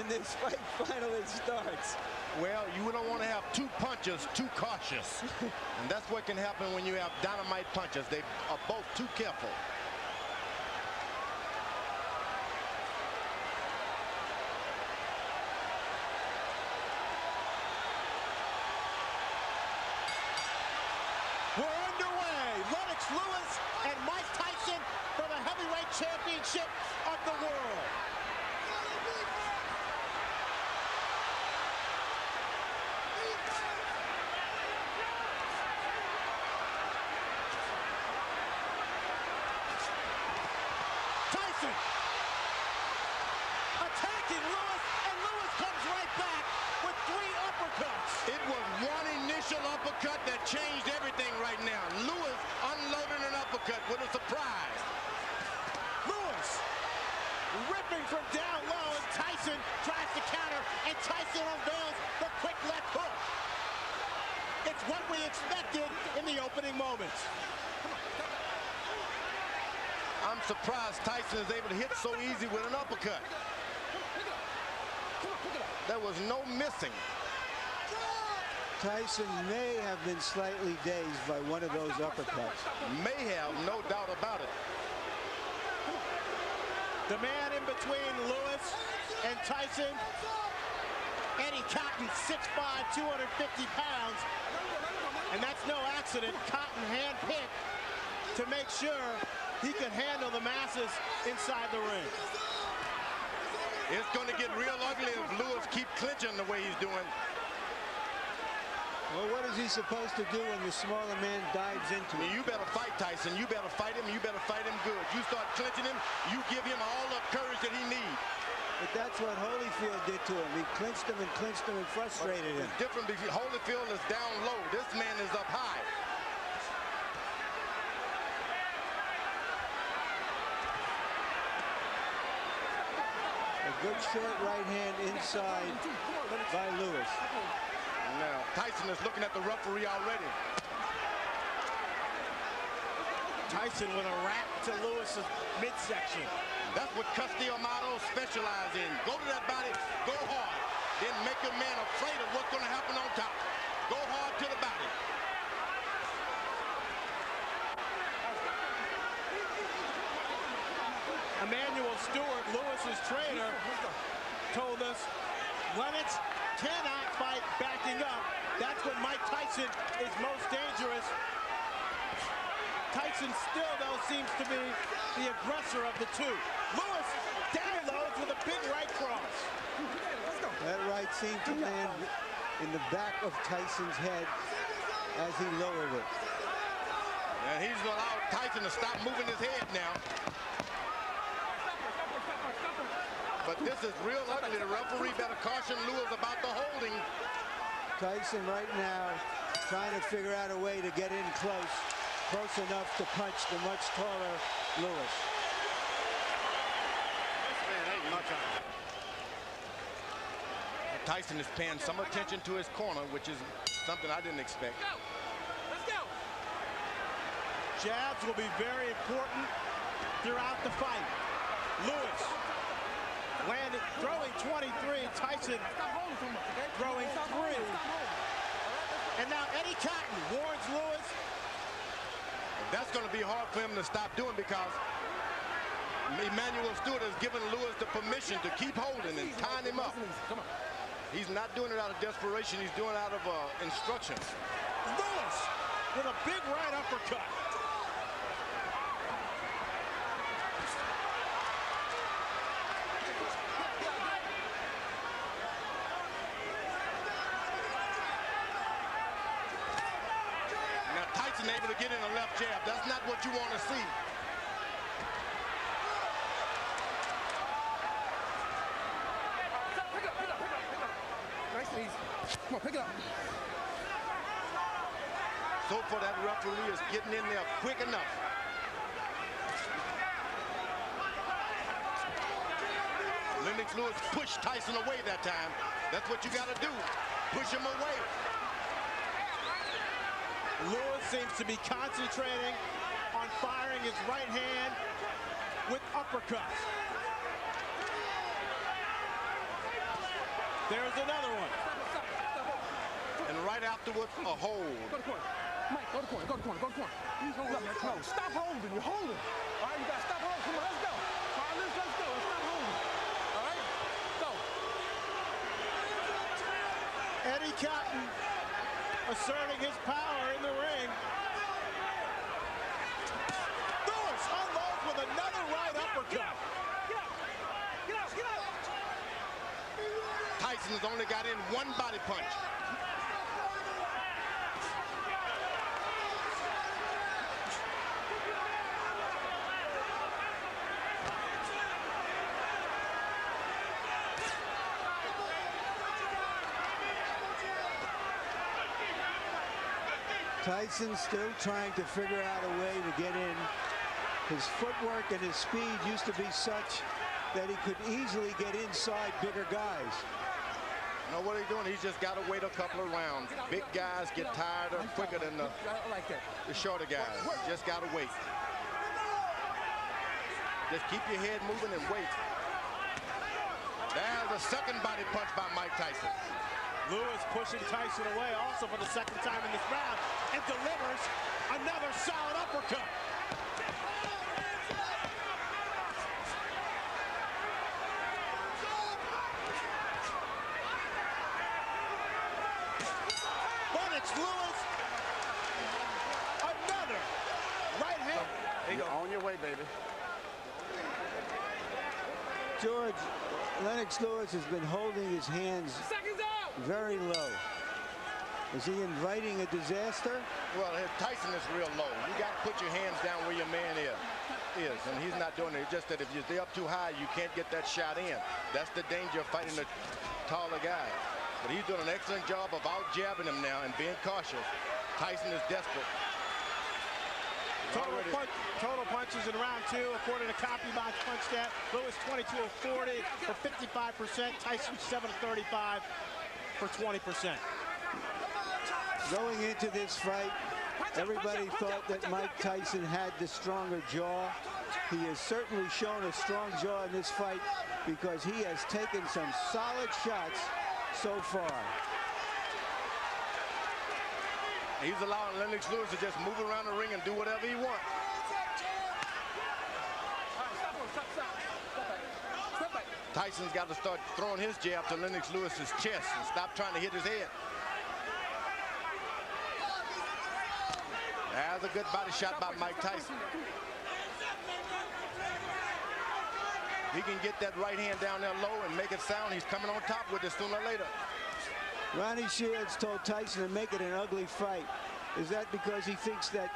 when this fight finally starts. Well, you don't want to have two punchers too cautious. And that's what can happen when you have dynamite punchers. They are both too careful. We're underway. Lennox Lewis and Mike Tyson for the heavyweight championship of the world. Tyson attacking Lewis, and Lewis comes right back with 3 uppercuts. It was one initial uppercut that changed everything right now. Lewis unloaded an uppercut with a surprise. Lewis ripping from down low, and Tyson tries to counter, and Tyson unveils the quick left hook. It's what we expected in the opening moments. I'm surprised Tyson is able to hit so easy with an uppercut. There was no missing. Tyson may have been slightly dazed by one of those uppercuts. May have, no doubt about it. The man in between Lewis and Tyson, Eddie Cotton, 6'5", 250 pounds. And that's no accident. Cotton handpicked to make sure he could handle the masses inside the ring. It's going to get real ugly if Lewis keeps clinching the way he's doing. Well, what is he supposed to do when the smaller man dives into him? You better fight Tyson. You better fight him. You better fight him good. You start clinching him, you give him all the courage that he needs. But that's what Holyfield did to him. He clinched him and frustrated him. It's different because Holyfield is down low. This man is up high. A good short right hand inside by Lewis. Now, Tyson is looking at the referee already. Tyson with a wrap to Lewis's midsection. That's what Castillo specialize in. Go to that body, go hard. Then make your man afraid of what's going to happen on top. Go hard to the body. Emmanuel Stewart, Lewis's trainer, told us Lennox cannot fight backing up. That's when Mike Tyson is most dangerous. Tyson still, though, seems to be the aggressor of the two. Lewis downloads with a big right cross. That right seemed to land in the back of Tyson's head as he lowered it. And he's allowed Tyson to stop moving his head now. But this is real ugly. The referee better caution Lewis about the holding. Tyson right now trying to figure out a way to get in close enough to punch the much taller Lewis. Tyson is paying some attention to his corner, which is something I didn't expect. Let's go. Jabs will be very important throughout the fight. Lewis landed, throwing 23, Tyson throwing 3. And now Eddie Cotton warns Lewis. That's going to be hard for him to stop doing because Emmanuel Stewart has given Lewis the permission to keep holding and tying him up. He's not doing it out of desperation. He's doing it out of instruction. Lewis with a big right uppercut. Able to get in a left jab. That's not what you want to see. Nice and easy. Come on, pick it up. So far, that referee is getting in there quick enough. Lennox Lewis pushed Tyson away that time. That's what you got to do. Push him away. Lewis seems to be concentrating on firing his right hand with uppercuts. There's another one. And right afterwards, a hold. Go to corner. Mike, go to corner, go to corner, go to corner. No, stop holding, you're holding. All right, you gotta stop holding. Come on, let's go. All right, let's go. Let's stop holding. All right, go. Eddie Cotton asserting his power in the ring. Lewis unloads with another right uppercut. Get out. Tyson's only got in one body punch. Tyson still trying to figure out a way to get in. His footwork and his speed used to be such that he could easily get inside bigger guys. You know what he's doing? He's just got to wait a couple of rounds. Big guys get tired quicker than the shorter guys. You just got to wait. Just keep your head moving and wait. There's a second body punch by Mike Tyson. Lewis pushing Tyson away also for the second time in this round and delivers another solid uppercut. Lennox Lewis, another right hand. You're on your way, baby. George, Lennox Lewis has been holding his hands very low. Is he inviting a disaster? Well, Tyson is real low. You got to put your hands down where your man is, and he's not doing it. It's just that if you're up too high, you can't get that shot in. That's the danger of fighting the taller guy. But he's doing an excellent job of out-jabbing him now and being cautious. Tyson is desperate. Total punches in round two, according to CopyBox Punch Stat. Lewis 22 of 40 for 55%. Tyson 7 of 35 for 20%. Going into this fight, everybody thought that Mike Tyson had the stronger jaw. He has certainly shown a strong jaw in this fight because he has taken some solid shots so far. He's allowing Lennox Lewis to just move around the ring and do whatever he wants. Tyson's got to start throwing his jab to Lennox Lewis's chest and stop trying to hit his head. That's a good body shot by Mike Tyson. He can get that right hand down there low and make it sound. He's coming on top with it sooner or later. Ronnie Shields told Tyson to make it an ugly fight. Is that because he thinks that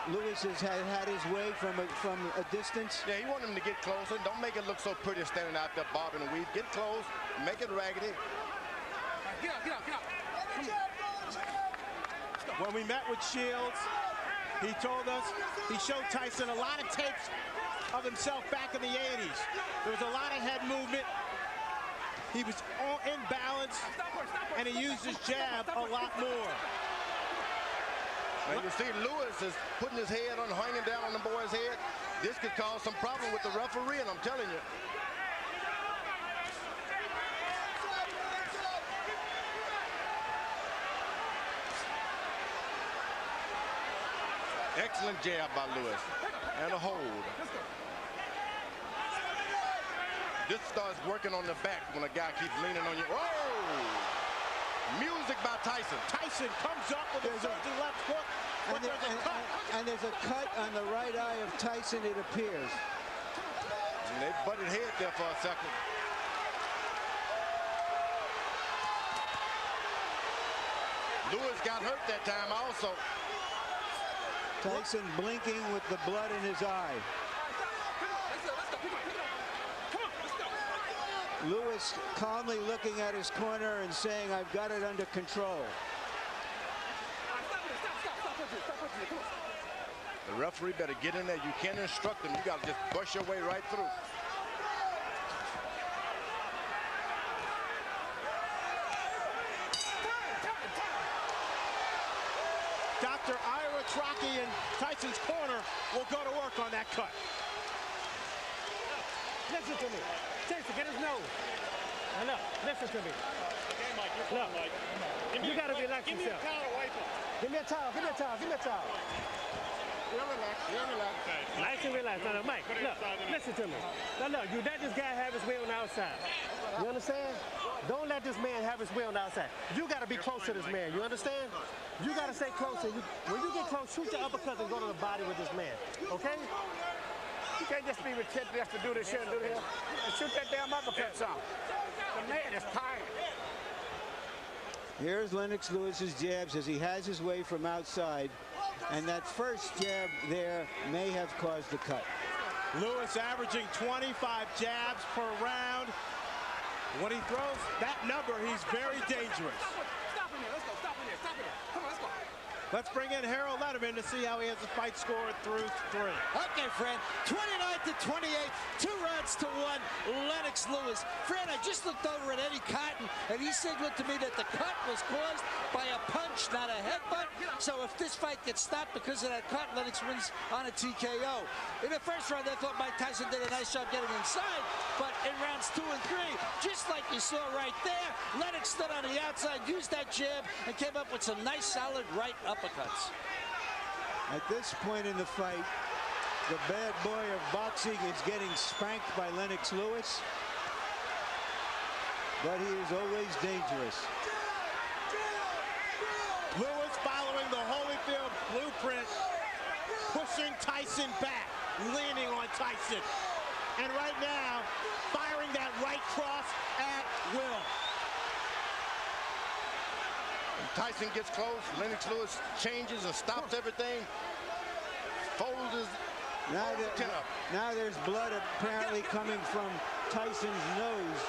Lewis has had his way from a distance? Yeah, he wants him to get closer. Don't make it look so pretty standing out there bobbing and weave. Get close, make it raggedy. Get out. When we met with Shields, he told us he showed Tyson a lot of tapes of himself back in the 80s. There was a lot of head movement. He was all in balance, and he used his jab a lot more. And you see Lewis is putting his head on, hanging down on the boy's head. This could cause some problem with the referee, and I'm telling you. Excellent jab by Lewis. And a hold. This starts working on the back when a guy keeps leaning on you. Oh! Music by Tyson. Tyson comes up with a surging left hook. And there's a cut on the right eye of Tyson, it appears. And they butted head there for a second. Lewis got hurt that time also. Tyson blinking with the blood in his eye. Lewis calmly looking at his corner and saying, I've got it under control. The referee better get in there. You can't instruct him. You got to just brush your way right through. Dr. Ira Trocchi in Tyson's corner will go to work on that cut. Listen to me. Tyson, get his nose. Now look, listen to me. Okay, Mike, you're Look, Mike. you got to relax Give me yourself. a towel to wipe it. Give me a towel, give me a towel, give me a towel. You're relaxed. Okay. Nice and relaxed. Now, look, Mike, look, listen to me. Now, look, you let this guy have his way on the outside. You understand? Don't let this man have his way on the outside. You got to be close to this man. You understand? You got to stay close. And when you get close, shoot your uppercut and go to the body with this man. Okay? You can't just be relentless to do this shit and do this. And shoot that damn uppercut some. The man is tired. Here's Lennox Lewis's jabs as he has his way from outside. And that first jab there may have caused the cut. Lewis averaging 25 jabs per round. When he throws that number, he's very dangerous. Stop in there. Let's go. Stop in there. Stop in there. Come on, let's go. Let's bring in Harold Letterman to see how he has the fight scored through 3. Okay, Fred, 29-28, 2 rounds to 1, Lennox Lewis. Fred, I just looked over at Eddie Cotton, and he signaled to me that the cut was caused by a punch, not a headbutt. So if this fight gets stopped because of that cut, Lennox wins on a TKO. In the first round, I thought Mike Tyson did a nice job getting inside, but in rounds 2 and 3, just like you saw right there, Lennox stood on the outside, used that jab, and came up with some nice, solid right uppercuts. At this point in the fight, the bad boy of boxing is getting spanked by Lennox Lewis, but he is always dangerous. Lewis following the Holyfield blueprint, pushing Tyson back, leaning on Tyson. And right now, firing that right cross at will. Tyson gets close. Lennox Lewis changes and stops everything. Folds his chin up. Now there's blood apparently coming from Tyson's nose.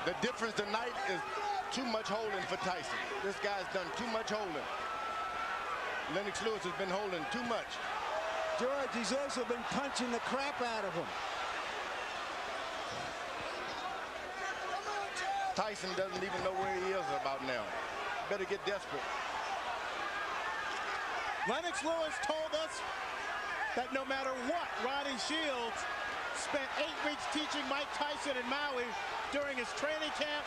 The difference tonight is too much holding for Tyson. This guy's done too much holding. Lennox Lewis has been holding too much. George, he's also been punching the crap out of him. Tyson doesn't even know where he is about now. Better get desperate. Lennox Lewis told us that no matter what, Ronnie Shields spent 8 weeks teaching Mike Tyson in Maui during his training camp,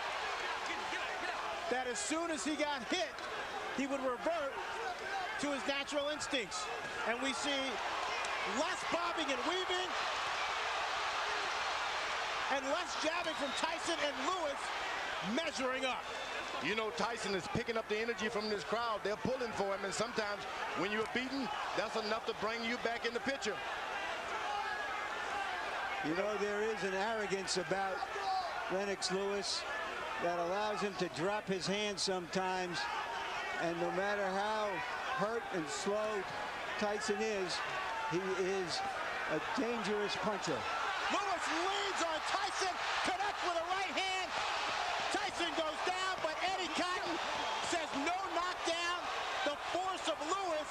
that as soon as he got hit, he would revert to his natural instincts. And we see less bobbing and weaving and less jabbing from Tyson, and Lewis measuring up. You know, Tyson is picking up the energy from this crowd. They're pulling for him, and sometimes when you're beaten, that's enough to bring you back in the picture. You know, there is an arrogance about Lennox Lewis that allows him to drop his hands sometimes, and no matter how hurt and slow Tyson is, he is a dangerous puncher. Lewis leads on Tyson, connects with a right hand. Tyson goes down, but Eddie Cotton says no knockdown. The force of Lewis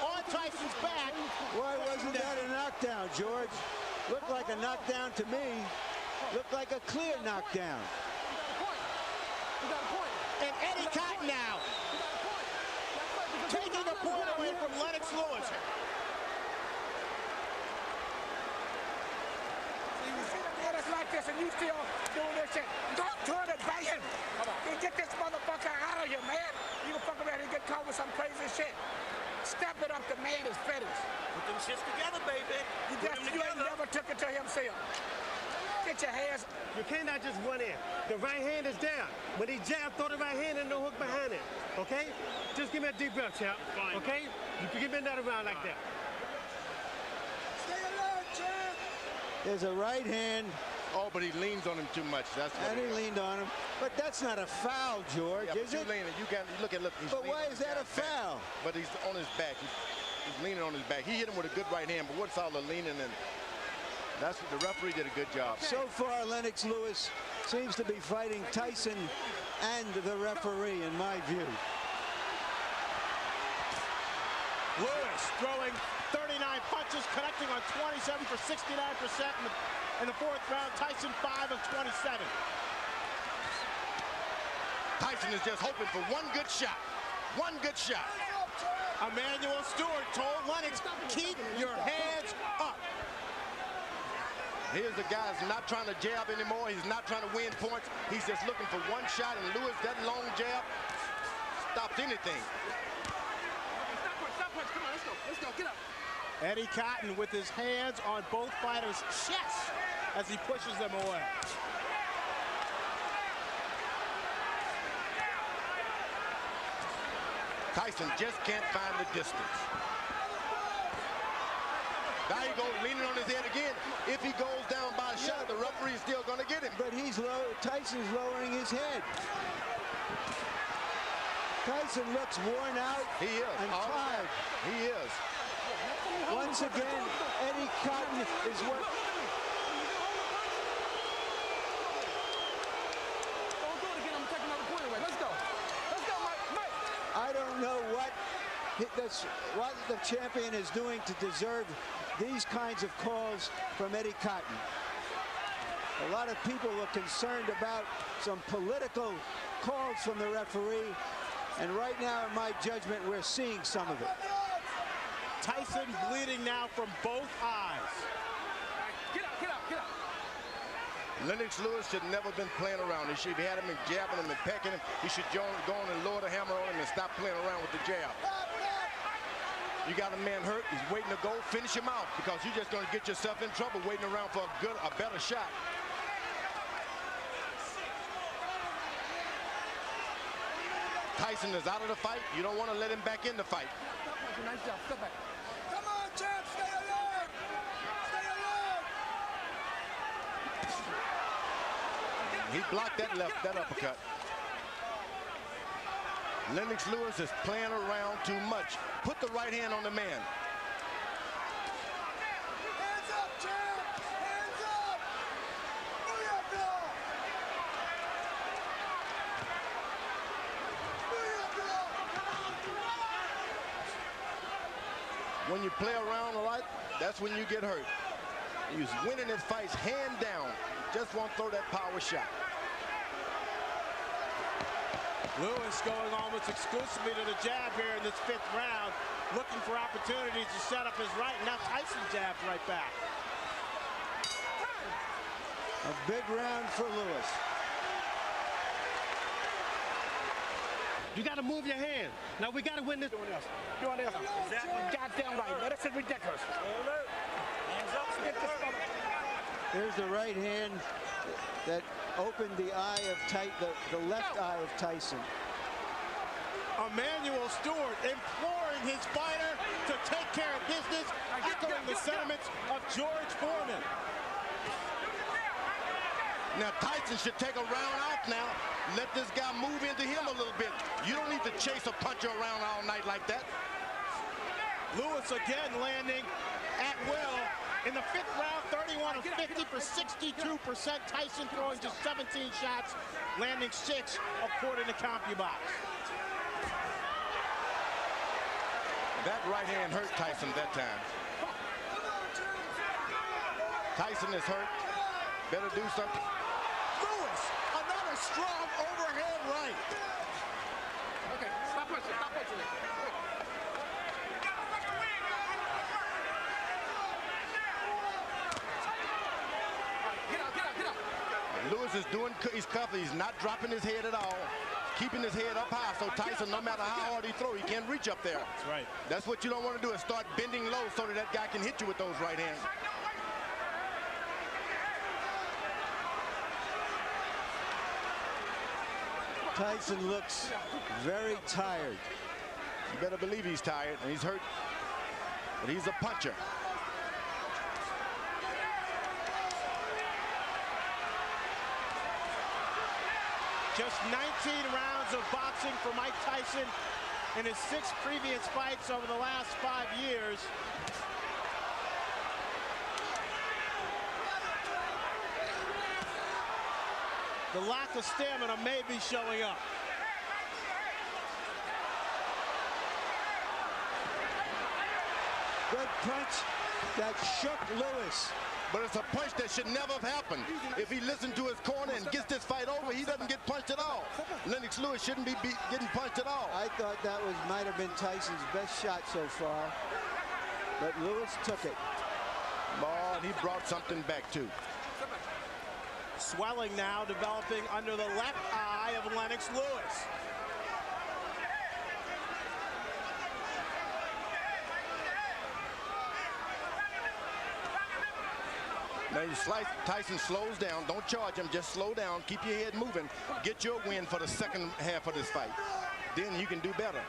on Tyson's back. Why wasn't that a knockdown, George? Looked like a knockdown to me. Looked like a clear knockdown. And Eddie Cotton now taking a point away from Lennox Lewis. It's like this, and you still doing this shit. Don't turn it back in. Get this motherfucker out of here, man. You can fuck around and get caught with some crazy shit. Step it up, the man is finished. Put them shits together, baby. You ain't never took it to himself. Get your hands. You cannot just run in. The right hand is down. When he jab, throw the right hand and no hook behind it. Okay? Just give me a deep breath, champ. Okay? You can give me another round like that. Stay alert, champ. There's a right hand, Oh, but he leans on him too much. That's what and he leaned on him. But that's not a foul, George, Yeah, is but it? you leaning. You got look. He's But leaning why on is his that a guy's back. foul? But he's on his back. He's leaning on his back. He hit him with a good right hand. But what's all the leaning? And that's what the referee did a good job. So far, Lennox Lewis seems to be fighting Tyson and the referee, in my view. Lewis throwing 39 punches, connecting on 27 for 69% in the 4th round. Tyson 5 of 27. Tyson is just hoping for one good shot. One good shot. Emmanuel Stewart told Lennox, keep your hands up. Here's the guy who's not trying to jab anymore. He's not trying to win points. He's just looking for one shot, and Lewis, that long jab stops anything. Stop punch. Come on, let's go, get up. Eddie Cotton with his hands on both fighters' chests as he pushes them away. Tyson just can't find the distance. Now he goes leaning on his head again. If he goes down by a shot, the referee is still going to get him. But Tyson's lowering his head. Tyson looks worn out He is. and tired. He is. Once again, Eddie Cotton is what... Don't do it again. I'm taking another point away. Let's go, Mike. I don't know what the champion is doing to deserve these kinds of calls from Eddie Cotton. A lot of people were concerned about some political calls from the referee, and right now, in my judgment, we're seeing some of it. Tyson bleeding now from both eyes. Get up. Lennox Lewis should never been playing around. He should have had him and jabbing him and pecking him. He should go on and lower the hammer on him and stop playing around with the jab. You got a man hurt. He's waiting to go. Finish him out, because you're just going to get yourself in trouble waiting around for a better shot. Tyson is out of the fight. You don't want to let him back in the fight. Nice job. Step back. Come on, champ, stay alert! Stay alert! He blocked that uppercut. Lennox Lewis is playing around too much. Put the right hand on the man. Hands up, champ! Hands up! Booyah! When you play around a lot, that's when you get hurt. He's winning his fights hand down. Just won't throw that power shot. Lewis going almost exclusively to the jab here in this 5th round, looking for opportunities to set up his right. Now Tyson jabs right back. A big round for Lewis. You got to move your hand. Now we got to win this. Doing this. Goddamn right, man. This is ridiculous. Hands up. Get this stuff. There's the right hand that opened the eye of the left eye of Tyson. Emmanuel Stewart imploring his fighter to take care of business, echoing the sentiments of George Foreman. Now Tyson should take a round off now. Let this guy move into him a little bit. You don't need to chase a puncher around all night like that. Lewis again landing at will. In the 5th round, 31 of 50 for 62%. Tyson throwing just 17 shots, landing 6 according to CompuBox. That right hand hurt Tyson that time. Tyson is hurt. Better do something. Lewis, another strong overhand right. Okay, stop punching it. Lewis is doing, he's cuffing. He's not dropping his head at all. Keeping his head up high, so Tyson, no matter how hard he throws, he can't reach up there. That's right. That's what you don't want to do, is start bending low so that guy can hit you with those right hands. Tyson looks very tired. You better believe he's tired, and he's hurt, but he's a puncher. Just 19 rounds of boxing for Mike Tyson in his 6 previous fights over the last 5 years. The lack of stamina may be showing up. Good punch that shook Lewis. But it's a punch that should never have happened. If he listened to his corner and gets this fight over, he doesn't get punched at all. Lennox Lewis shouldn't be getting punched at all. I thought that might have been Tyson's best shot so far, but Lewis took it. Oh, and he brought something back too. Swelling now developing under the left eye of Lennox Lewis. Now Tyson slows down. Don't charge him. Just slow down. Keep your head moving. Get your win for the second half of this fight. Then you can do better.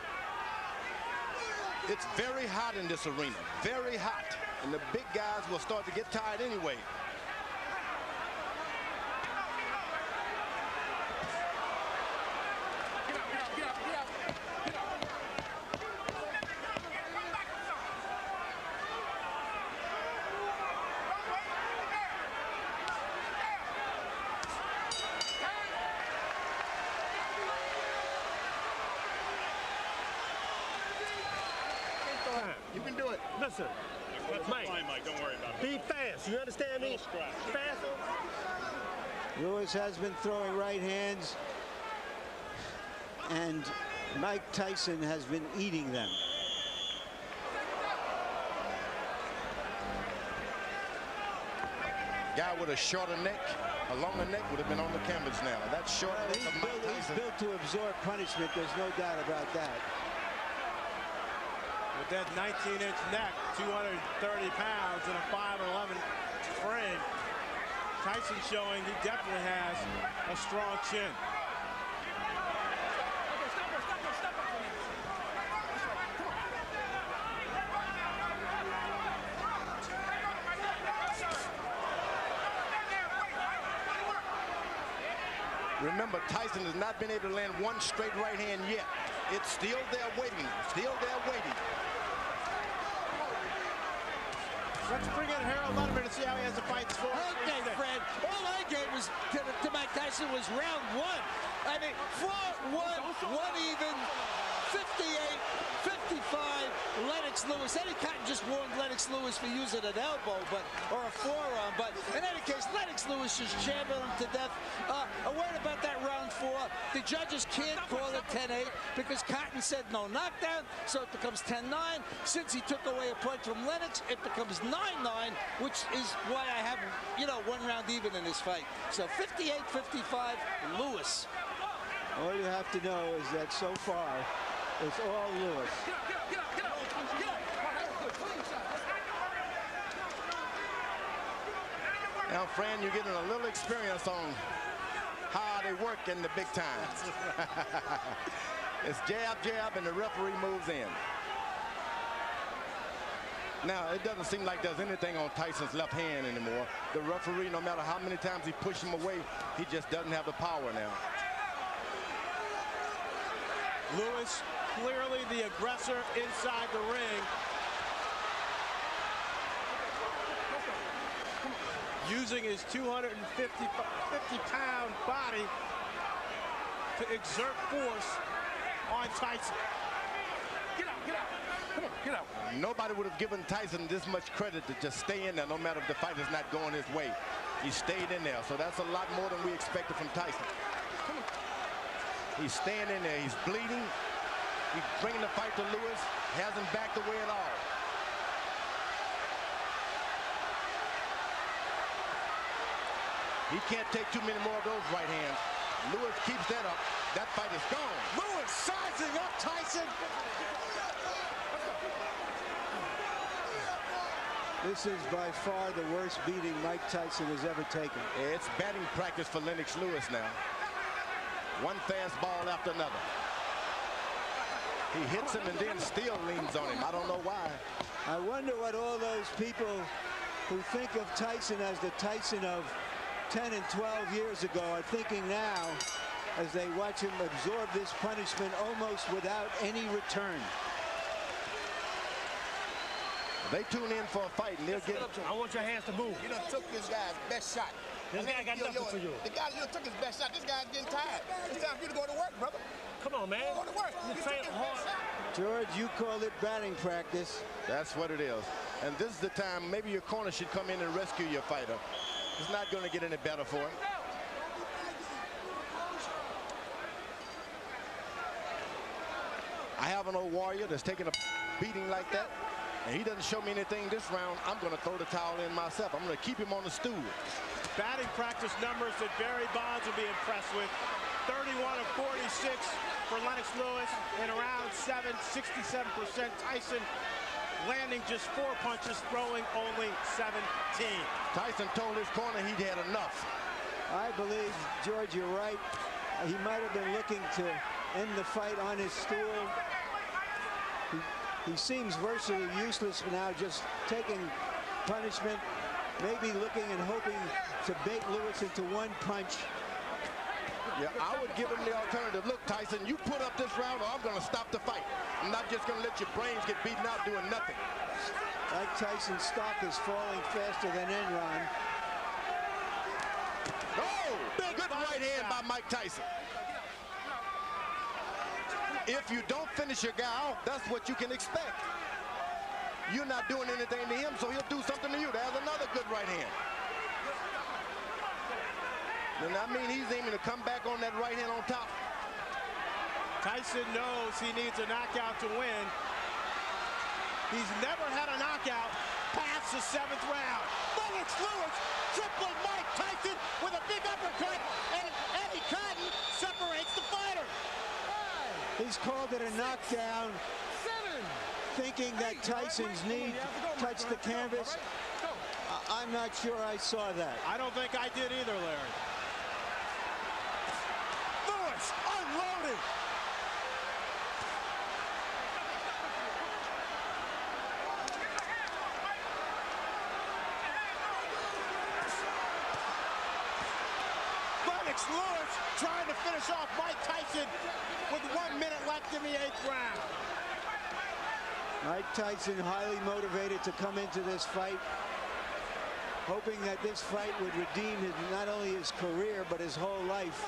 It's very hot in this arena. Very hot. And the big guys will start to get tired anyway. You can do it. Listen, Mike, don't worry about it. Be fast. You understand me? Fast. Lewis has been throwing right hands, and Mike Tyson has been eating them. Guy with a shorter neck, a longer neck would have been on the canvas now. That's short neck of Mike Tyson. He's built to absorb punishment. There's no doubt about that. With that 19-inch neck, 230 pounds, and a 5'11" frame, Tyson showing he definitely has a strong chin. Remember, Tyson has not been able to land one straight right hand yet. It's still there waiting. Still there waiting. Let's bring in Harold Letterman to see how he has the fight score. Okay, Fred. All I gave was to Mike Tyson was round one. I mean, 4-1, one even, 58-55. Lennox Lewis. Eddie Cotton just warned Lennox Lewis for using an elbow, or a forearm. But in any case, Lennox Lewis just champion him to death. A word about that round 4. The judges can't call it 10-8 because Cotton said no knockdown, so it becomes 10-9. Since he took away a point from Lennox, it becomes 9-9, which is why I have, one round even in this fight. So 58-55, Lewis. All you have to know is that so far, it's all Lewis. Now, Fran, you're getting a little experience on how they work in the big times. It's jab, jab, and the referee moves in. Now, it doesn't seem like there's anything on Tyson's left hand anymore. The referee, no matter how many times he pushes him away, he just doesn't have the power now. Lewis, clearly the aggressor inside the ring. Using his 250-pound body to exert force on Tyson. Get out, get out. Come on, get out. Nobody would have given Tyson this much credit to just stay in there, no matter if the fight is not going his way. He stayed in there, so that's a lot more than we expected from Tyson. He's staying in there. He's bleeding. He's bringing the fight to Lewis. Hasn't backed away at all. He can't take too many more of those right hands. Lewis keeps that up. That fight is gone. Lewis sizing up Tyson. This is by far the worst beating Mike Tyson has ever taken. It's batting practice for Lennox Lewis now. One fastball after another. He hits him and then still leans on him. I don't know why. I wonder what all those people who think of Tyson as the Tyson of 10 and 12 years ago are thinking now as they watch him absorb this punishment almost without any return. They tune in for a fight and they'll get it. I want your hands to move. You done took this guy's best shot. This guy got nothing for you. The guy you took his best shot. This guy's getting tired. It's time for you to go to work, brother. Come on, man. Go to work. You You train took his hard. best shot. George, you call it batting practice. That's what it is. And this is the time maybe your corner should come in and rescue your fighter. It's not going to get any better for him. I have an old warrior that's taking a beating like that, and he doesn't show me anything this round. I'm going to throw the towel in myself. I'm going to keep him on the stool. Batting practice numbers that Barry Bonds will be impressed with. 31 of 46 for Lennox Lewis in round 7, 67%. Tyson landing just 4 punches, throwing only 17. Tyson told his corner he'd had enough. I believe, George, you're right. He might have been looking to end the fight on his stool. He seems virtually useless now, just taking punishment, maybe looking and hoping to bait Lewis into one punch. Yeah, I would give him the alternative. Look, Tyson, you put up this round or I'm going to stop the fight. I'm not just going to let your brains get beaten out doing nothing. Mike Tyson's stock is falling faster than Enron. Oh, good right hand by Mike Tyson. If you don't finish your guy off, that's what you can expect. You're not doing anything to him, so he'll do something to you. There's another good right hand. And I mean, he's aiming to come back on that right hand on top. Tyson knows he needs a knockout to win. He's never had a knockout past the 7th round. Lennox Lewis tripling Mike Tyson with a big uppercut, and Eddie Cotton separates the fighter. He's called it a knockdown, thinking that Tyson's knee touched the canvas. I'm not sure I saw that. I don't think I did either, Larry. Lewis unloaded. Lennox Lewis trying to finish off Mike Tyson with 1 minute left in the 8th round. Mike Tyson highly motivated to come into this fight, hoping that this fight would redeem not only his career, but his whole life.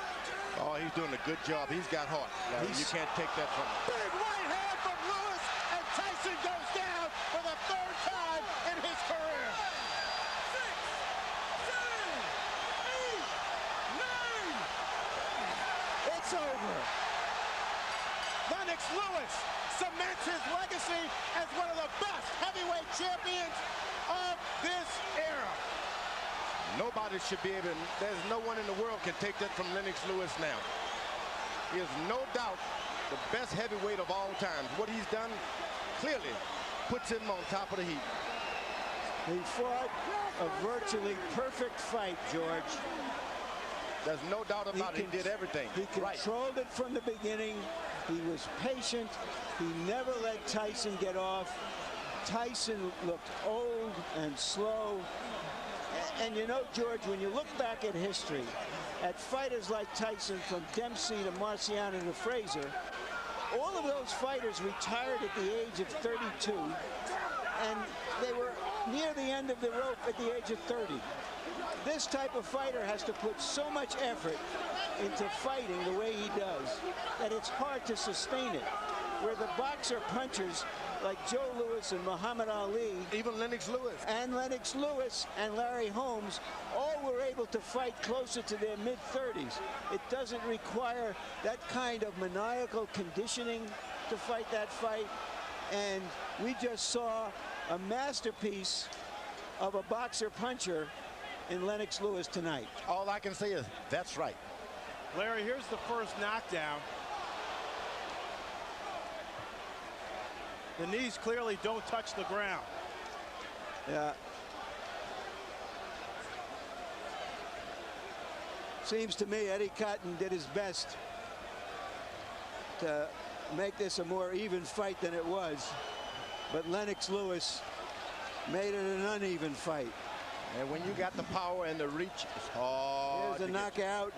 Oh, he's doing a good job. He's got heart. You can't take that from him. Big right hand from Lewis, and Tyson goes down for the 3rd time in his career. 6, 7, 8, 9. It's over. Lennox Lewis cements his legacy as one of the best heavyweight champions of this era. Nobody should be able to, there's no one in the world can take that from Lennox Lewis now. He is no doubt the best heavyweight of all time. What he's done clearly puts him on top of the heap. He fought a virtually perfect fight, George. There's no doubt about it. He did everything. He controlled it from the beginning. He was patient. He never let Tyson get off. Tyson looked old and slow. And you know, George, when you look back at history, at fighters like Tyson, from Dempsey to Marciano to Frazier, all of those fighters retired at the age of 32, and they were near the end of the rope at the age of 30. This type of fighter has to put so much effort into fighting the way he does that it's hard to sustain it. Where the boxer punchers like Joe Louis and Muhammad Ali, even Lennox Lewis and Larry Holmes, all were able to fight closer to their mid-30s. It doesn't require that kind of maniacal conditioning to fight that fight. And we just saw a masterpiece of a boxer puncher in Lennox Lewis tonight. All I can say is that's right. Larry, here's the first knockdown. The knees clearly don't touch the ground. Yeah. Seems to me Eddie Cotton did his best to make this a more even fight than it was. But Lennox Lewis made it an uneven fight. And when you got the power and the reach, it's hard. Here's a knockout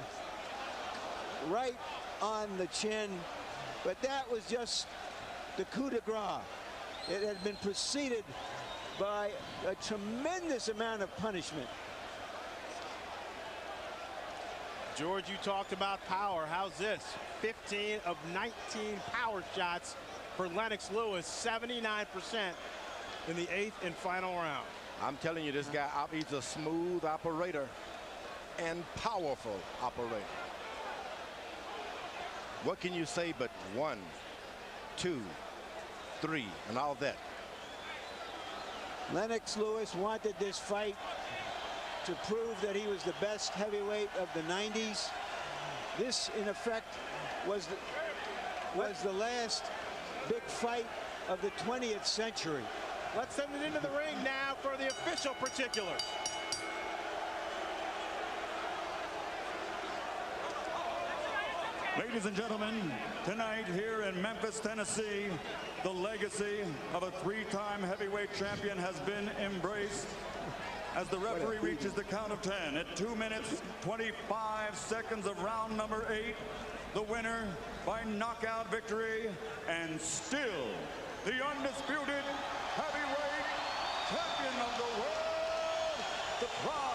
right on the chin. But that was just the coup de grace. It had been preceded by a tremendous amount of punishment. George, you talked about power. How's this? 15 of 19 power shots for Lennox Lewis, 79%. in the 8th and final round. I'm telling you, this guy, he's a smooth operator and powerful operator. What can you say but 1, 2, 3, and all that? Lennox Lewis wanted this fight to prove that he was the best heavyweight of the 90s. This, in effect, was the last big fight of the 20th century. Let's send it into the ring now for the official particulars. Ladies and gentlemen, tonight here in Memphis, Tennessee, the legacy of a 3-time heavyweight champion has been embraced as the referee reaches the count of 10 at 2 minutes, 25 seconds of round number 8. The winner by knockout victory, and still the undisputed heavyweight champion of the world, the pride